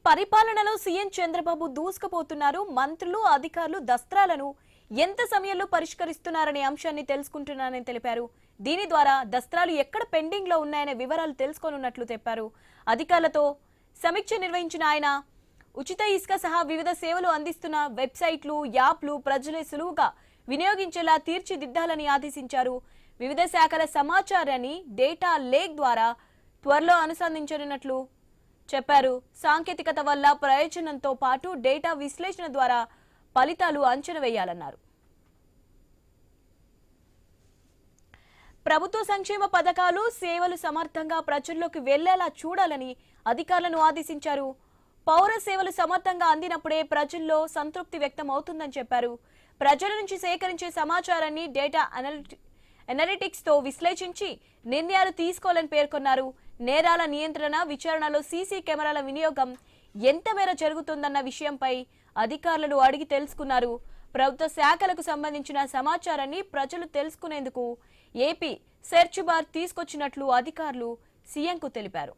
పరిపాలనలో సీఎం చంద్రబాబు దూసుకుపోతున్నారు. మంత్రులు, అధికారులు దస్త్రాలను ఎంత సమయంలో పరిష్కరిస్తున్నారనే అంశాన్ని తెలుసుకుంటున్నారని తెలిపారు. దీని ద్వారా దస్త్రాలు ఎక్కడ పెండింగ్ లో ఉన్నాయనే వివరాలు తెలుసుకోనున్నట్లు చెప్పారు. అధికారులతో సమీక్ష నిర్వహించిన ఆయన ఉచిత ఇసుక సహా వివిధ సేవలు అందిస్తున్న వెబ్సైట్లు, యాప్లు ప్రజలే సులువుగా వినియోగించేలా తీర్చిదిద్దాలని ఆదేశించారు. వివిధ శాఖల సమాచారాన్ని డేటా లేక్ ద్వారా త్వరలో అనుసంధానించనున్నట్లు చెప్పారు. సాంకేతికత వల్ల ప్రయోజనంతో పాటు డేటా విశ్లేషణ ద్వారా ఫలితాలు అంచనా వేయాలన్నారు. ప్రభుత్వ సంక్షేమ పథకాలు, సేవలు సమర్థంగా ప్రజల్లోకి వెళ్లేలా చూడాలని అధికారులను ఆదేశించారు. పౌర సేవలు సమర్థంగా అందినప్పుడే ప్రజల్లో సంతృప్తి వ్యక్తం అవుతుందని చెప్పారు. ప్రజల నుంచి సేకరించే సమాచారాన్ని డేటా అనలిటిక్స్ తో విశ్లేషించి నిర్ణయాలు తీసుకోవాలని పేర్కొన్నారు. నేరాల నియంత్రణ, విచారణలో సీసీ కెమెరాల వినియోగం ఎంత మేర జరుగుతుందన్న విషయంపై అధికారులను అడిగి తెలుసుకున్నారు. ప్రభుత్వ శాఖలకు సంబంధించిన సమాచారాన్ని ప్రజలు తెలుసుకునేందుకు ఏపీ సెర్చ్ బార్ తీసుకొచ్చినట్లు అధికారులు సీఎంకు తెలిపారు.